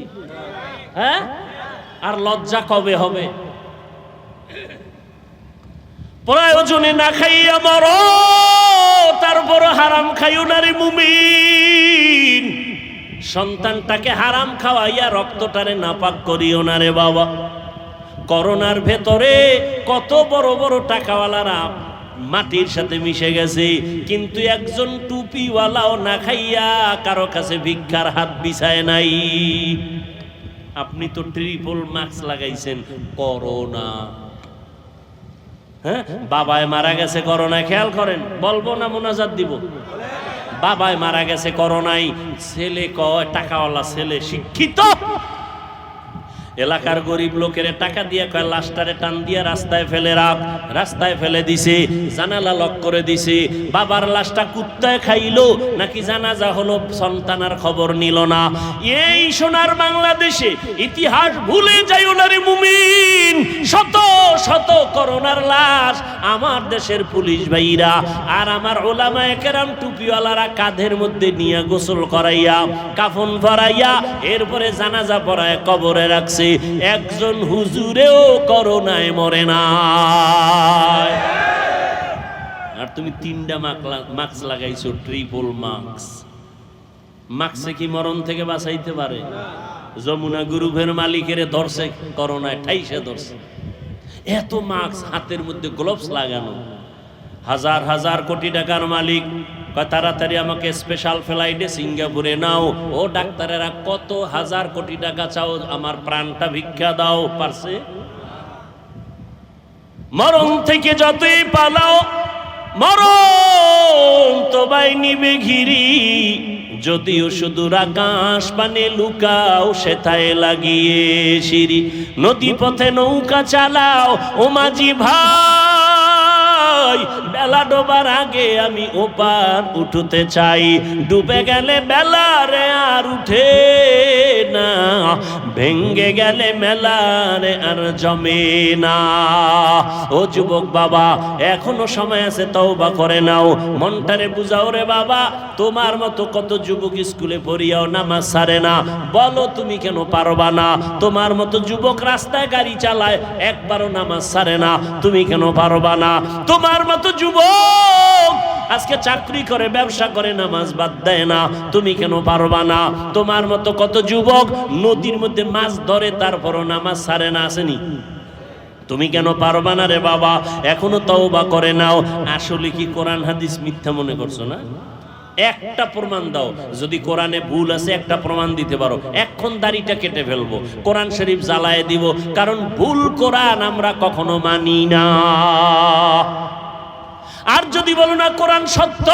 হ্যাঁ? আর লজ্জা কবে হবে? প্রয়োজনে না খাইয়া মরো, তারপর হারাম খাইও না রে মুমিন। সন্তানটাকে হারাম খাওয়াইয়া রক্তটারে নাপাক করিও না রে বাবা। করোনার ভেতরে কত বড় বড় টাকাওয়ালারা মাটির সাথে মিশে গেছে, কিন্তু একজন টুপিওয়ালাও না খাইয়া কারো কাছে ভিক্ষার হাত বিছায় নাই। আপনি তো ট্রিপল মাস্ক লাগাইছেন, করোনা। হ্যাঁ, বাবায় মারা গেছে করোনায়, খেয়াল করেন। বলবো না মোনাজাত দিব? বাবায় মারা গেছে করোনায়, ছেলে কয় টাকাওয়ালা ছেলে, শিক্ষিত, এলাকার গরিব লোকের টাকা দিয়ে কয় লাশটারে টান দিয়ে রাস্তায় ফেলে রাখ, রাস্তায় ফেলে দিছে, জানালা লক করে দিছে। বাবার লাশটা কুত্তায় খাইলো নাকি জানাজা হলো সন্তানার খবর নিল না। এই সোনার বাংলাদেশে ইতিহাস ভুলে যাইও না রে মুমিন। শত শত করোনার লাশ আমার দেশের পুলিশ ভাইরা আর আমার ওলামায়ে কেরাম টুপিওয়ালারা কাঁধের মধ্যে নিয়ে গোসল করাইয়া কাফন পরাইয়া এরপরে জানাজা পড়ায় কবরে রাখছে। একজন হুজুরেও করোনায় মরে না। আর তুমি 3টা মাস্ক লাগাইছো, ট্রিপল মাস্ক। মাস্কে কি মরণ থেকে বাঁচাইতে পারে? যমুনা গ্রুপের মালিকের ধরছে করোনায়, ঠাইসে ধরছে। এত মাস্ক, হাতের মধ্যে গ্লোভস লাগানো। হাজার হাজার কোটি টাকার মালিক তাড়াতাড়ি আমাকে স্পেশাল ফ্লাইটে সিঙ্গাপুরে নাও। ও ডাক্তারেরা কত হাজার কোটি টাকা চাও, আমার প্রাণটা ভিক্ষা দাও, পারছে? মরণ থেকে যতই পালাও মরণ তো বাই নিবে ঘিরি। যদিও সুদূর আকাশ পানে লুকাও সেথায় লাগিয়ে সিঁড়ি। নদী পথে নৌকা চালাও ও মাঝি ভাই, বেলা ডোবার আগে আমি ওপার উঠতে চাই। ডুবে গেলে বেলা রে আর উঠে না, ভেঙ্গে গেলে মেলা রে আর জমে না। ও যুবক বাবা, এখনো সময় আছে, তওবা করে নাও, মনটারে বুঝাও রে বাবা। তোমার মতো কত যুবক স্কুলে পড়িয়াও নামাজ ছাড়ে না, বলো তুমি কেন পারবা না? তোমার মতো যুবক রাস্তায় গাড়ি চালায়, একবারও নামাজ ছাড়ে না, তুমি কেন পারবা না? তোমার মতো যুবক আজকে চাকরি করে, ব্যবসা করে, নামাজ বাদ দেয় না, তুমি কেন পারবা না? তোমার মতো কত যুবক নদীর মধ্যে মাছ ধরে, তারপরও নামাজ ছাড়ে না, আসেনি? তুমি কেন পারবা না রে বাবা? এখনো তওবা করে নাও। আসলে কি কোরআন হাদিস মিথ্যা মনে করছো না? একটা প্রমাণ দাও, যদি কোরআনে ভুল আছে একটা প্রমাণ দিতে পারো, এখন দাড়িটা কেটে ফেলবো, কোরআন শরীফ জ্বালায় দিব। কারণ ভুল কোরআন আমরা কখনো মানি না। আর যদি বলো না কোরআন সত্য,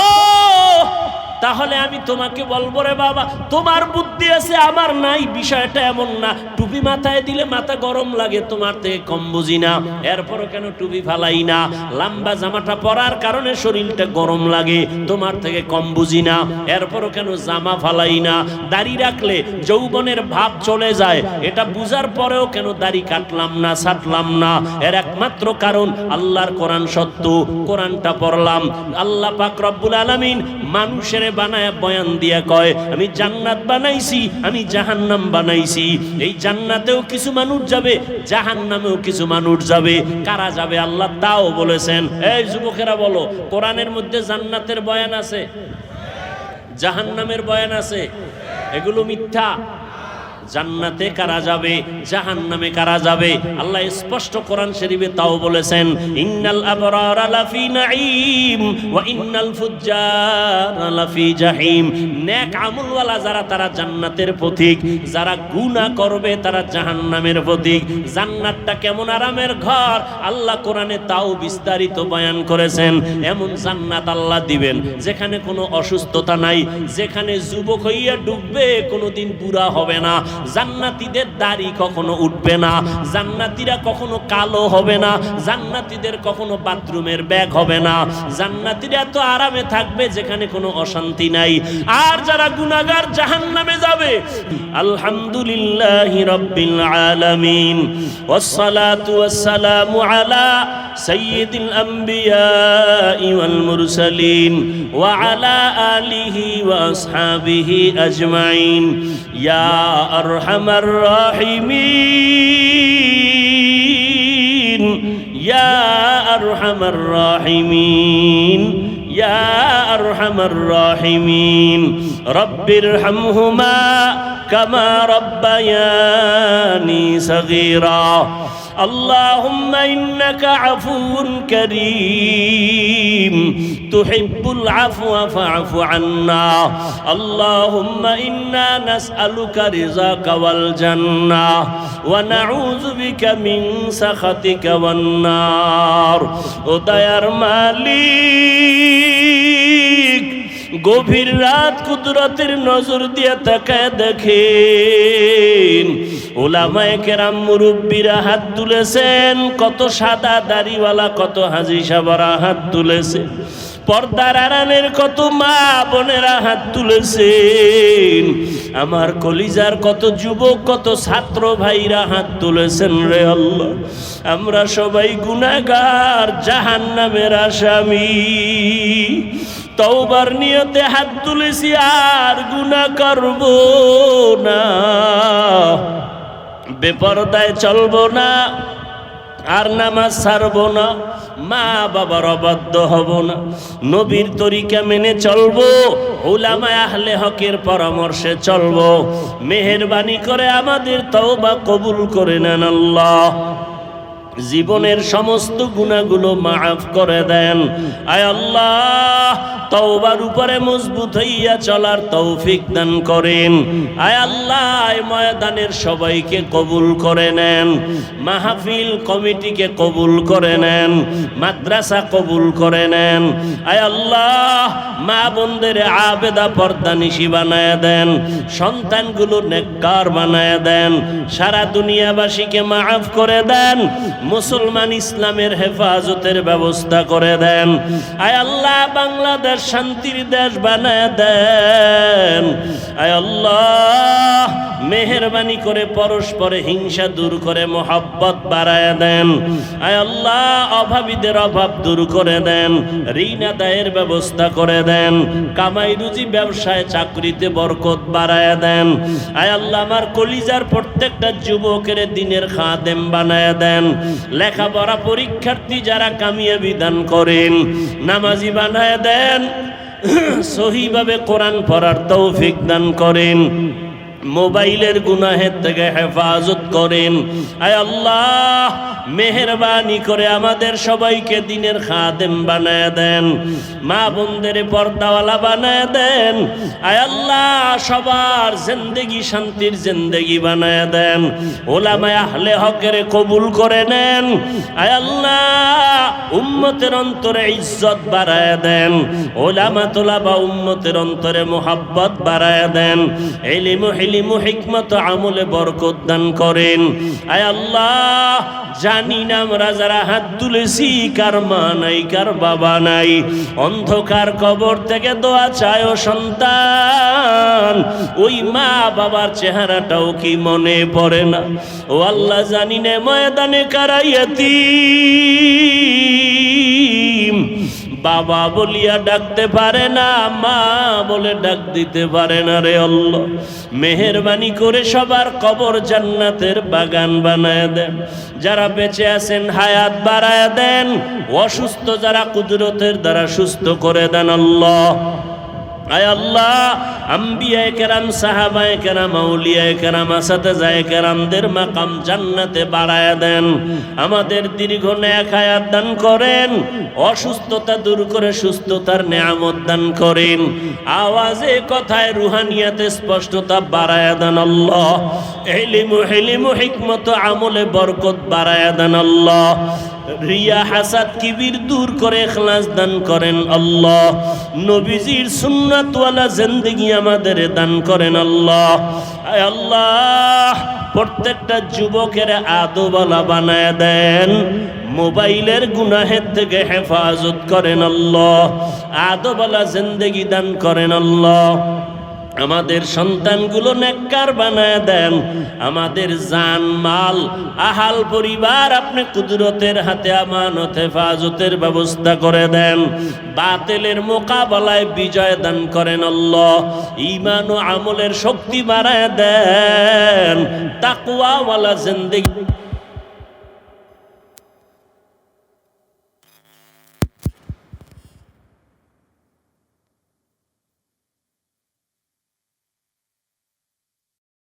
তাহলে আমি তোমাকে বলবো রে বাবা, তোমার বুদ্ধি আছে আমার নাই, বিষয়টা এমন না। টুপি মাথায় দিলে মাথা গরম লাগে, তোমার থেকে কম বুঝি না, এরপরও কেন টুপি ফালাই না? লম্বা জামাটা পরার কারণে শরীরটা গরম লাগে, তোমার থেকে কম বুঝি না, এরপরও কেন জামা ফালাই না? দাড়ি রাখলে যৌবনের ভাব চলে যায়, এটা বুঝার পরেও কেন দাড়ি কাটলাম না, ছাটলাম না? এর একমাত্র কারণ আল্লাহর কোরআন সত্য, কোরআনটা পড়লাম। আল্লাহ পাক রব্বুল আলামিন মানুষের বানায় বয়ান দিয়া কয়, আমি জান্নাত বানাইছি, আমি জাহান্নাম বানাইছি। এই জান্নাতেও কিছু মানুষ যাবে, জাহান্নামেও কিছু মানুষ যাবে। কারা যাবে আল্লাহ তাও বলেছেন। এই যুবকেরা বলো, কোরআনের মধ্যে জান্নাতের বয়ান আছে, জাহান্নামের বয়ান আছে? এগুলো মিথ্যা। জান্নাতে কারা যাবে, জাহান্নামে কারা যাবে? আল্লাহ স্পষ্ট কোরআন শরীফে তাও বলেছেন, ইন্নাল আবরারা লাফি নাঈম ওয়া ইন্নাল ফুজ্জারা লাফি জাহিম। নেক আমলওয়ালা যারা, তারা জান্নাতের পথিক, যারা গুনাহ করবে তারা জাহান্নামের পথিক। জান্নাতটা কেমন আরামের ঘর আল্লাহ কোরআনে তাও বিস্তারিত বয়ান করেছেন। এমন জান্নাত আল্লাহ দিবেন যেখানে কোনো অসুস্থতা নাই, যেখানে যুবক হইয়া ডুববে কোনোদিন বুড়া হবে না, জান্নাতীদের দাড়ি কখনো উঠবে না, জান্নাতীরা কখনো কালো হবে না, জান্নাতীদের কখনো বাথরুমের ব্যাগ হবে না, জান্নাতীরা তো আরামে থাকবে যেখানে কোনো অশান্তি নাই। আর যারা গুনাহগার জাহান্নামে যাবে। আলহামদুলিল্লাহি রাব্বিল আলামিন ওয়াসসালাতু ওয়াসসালামু আলা সাইয়্যিদিল আম্বিয়া ওয়াল মুরসালিন ওয়া আলা আলিহি ওয়া আসহাবিহি আজমাইন। ইয়া আরহামার রাহিমিন, ইয়া আরহামার রাহিমিন, ইয়া আরহামার রাহিমিন। রব্বিরহামহুমা কামা রব্বায়ানি সগীরা। اللهم إنك عفو كريم تحب العفو فاعف عنا. اللهم إنا نسألك رضاك والجنة ونعوذ بك من سخطك والنار. ও দয়ার মালিক, গভীর রাত কুদরতের নজর দিয়ে তাকায় দেখেন উলামায়ে কেরাম মুরব্বীরা হাত তুলেছেন, কত সাদা দাড়িওয়ালা কত হাজী সাহেবরা হাত তুলেছে, পর্দার আড়ালের কত মা বোনেরা হাত তুলেছেন, আমার কলিজার কত যুবক কত ছাত্র ভাইরা হাত তুলেছেন। রে আল্লাহ, আমরা সবাই গুনাহগার, জাহান্নামের আসামি। তওবার নিয়তে হাত তুলেছি, আর গুনাহ করব না, বেপরদায় চলবো না, আর নামাজ ছাড়বো না, মা বাবার অবাধ্য হব না, নবীর তরিকা মেনে চলবো, উলামায়ে আহলে হকের পরামর্শে চলবো। মেহেরবানি করে আমাদের তওবা কবুল করে নেন আল্লাহ। জীবনের সমস্ত গুনাহগুলো মাফ করে দেন। আয় আল্লাহ, তওবার উপরে মজবুত হইয়া চলার তৌফিক দান করেন। আয় আল্লাহ, এই ময়দানের সবাইকে কবুল করে নেন, মাহফিল কমিটিকে কবুল করে নেন, মাদ্রাসা কবুল করে নেন। আয় আল্লাহ, মা বোনদের আবেদা পর্দানিশী বানায় দেন, সন্তানগুলো নেককার বানায় দেন, সারা দুনিয়াবাসীকে মাফ করে দেন, মুসলমান ইসলামের হেফাজতের ব্যবস্থা করে দেন। আয় আল্লাহ, বাংলাদেশ শান্তির দেশ বানায় দেন। আয় আল্লাহ, মেহেরবানি করে পরস্পরে হিংসা দূর করে মোহাব্বত বাড়ায় দেন। আয় আল্লাহ, অভাবীদের অভাব দূর করে দেন, ঋণ আদায়ের ব্যবস্থা করে দেন, কামাই রুজি ব্যবসায় চাকরিতে বরকত বাড়ায় দেন। আয় আল্লাহ, আমার কলিজার প্রত্যেকটা যুবকের দিনের খাদেম বানায় দেন, লেখাপড়া পরীক্ষার্থী যারা কামিয়াবি দান করেন, নামাজি বানায় দেন, সহিভাবে কোরআন পড়ার তৌফিক দান করেন, মোবাইলের গুনাহের থেকে হেফাজত করেন। আয় আল্লাহ, মেহেরবানি করে আমাদের সবাইকে দিনের খাদেম বানায় দেন, মা বোনদের পর্দাওয়ালা বানায় দেন। আয় আল্লাহ, সবার জিন্দেগি শান্তির জিন্দেগি বানায় দেন, উলামায়ে আহলে হকের কবুল করে নেন। আয় আল্লাহ, উম্মতের অন্তরে ইজ্জত বাড়ায় দেন, উলামা তুলাবা উম্মতের অন্তরে মুহাব্বত বাড়ায় দেন, ইলম হিলিম হিকমত আমলে বরকত দান করেন। আয় আল্লাহ, জানি না আমরা যারা হাত তুলেছি কার মা নাই কার বাবা নাই, অন্ধকার কবর থেকে দোয়া চায় ও সন্তান, ওই মা বাবার চেহারাটাও কি মনে পড়ে না? ও আল্লাহ, জানি না ময়দানে কারা ইয়াতীম, বাবা বলিয়া ডাকতে পারে না, মা বলে ডাক দিতে পারে না। রে আল্লাহ, মেহেরবানি করে সবার কবর জান্নাতের বাগান বানায় দেন, যারা বেঁচে আছেন হায়াত বাড়ায় দেন, অসুস্থ যারা কুদরতের দ্বারা সুস্থ করে দেন আল্লাহ। আয় আল্লাহ, আম্বিয়ায়ে কেরাম, সাহাবায়ে কেরাম, আউলিয়ায়ে কেরাম, আসাতেজায়ে কেরামদের মাকাম জান্নাতে বাড়ায় দেন, আমাদের দীর্ঘ নেক হায়াত দান করেন, অসুস্থতা দূর করে সুস্থতার নেয়ামত দান করেন, আওয়াজে কথায় রুহানিয়াতে স্পষ্টতা বাড়ায় দেন আল্লাহ, ইলম হিকমত আমলে বরকত বাড়ায় দেন আল্লাহ, রিয়া হাসাদ কিবির দূর করে ইখলাস দান করেন আল্লাহ, নবীজির সুন্নাতওয়ালা জিন্দেগি আমাদের দান করেন আল্লাহ। আয় আল্লাহ, প্রত্যেকটা যুবকের আদবওয়ালা বানায় দেন, মোবাইলের গুনাহের থেকে হেফাজত করেন আল্লাহ, আদবওয়ালা জিন্দেগি দান করেন আল্লাহ। আমাদের সন্তানগুলো নেককার বানায় দেন, আমাদের জান মাল আহাল পরিবার আপনি কুদরতের হাতে আমানত হেফাজতের ব্যবস্থা করে দেন, বাতিলের মোকাবেলায় বিজয় দান করেন আল্লাহ, ঈমান ও আমলের শক্তি বাড়ায় দেন, তাকওয়াওয়ালা জিন্দেগি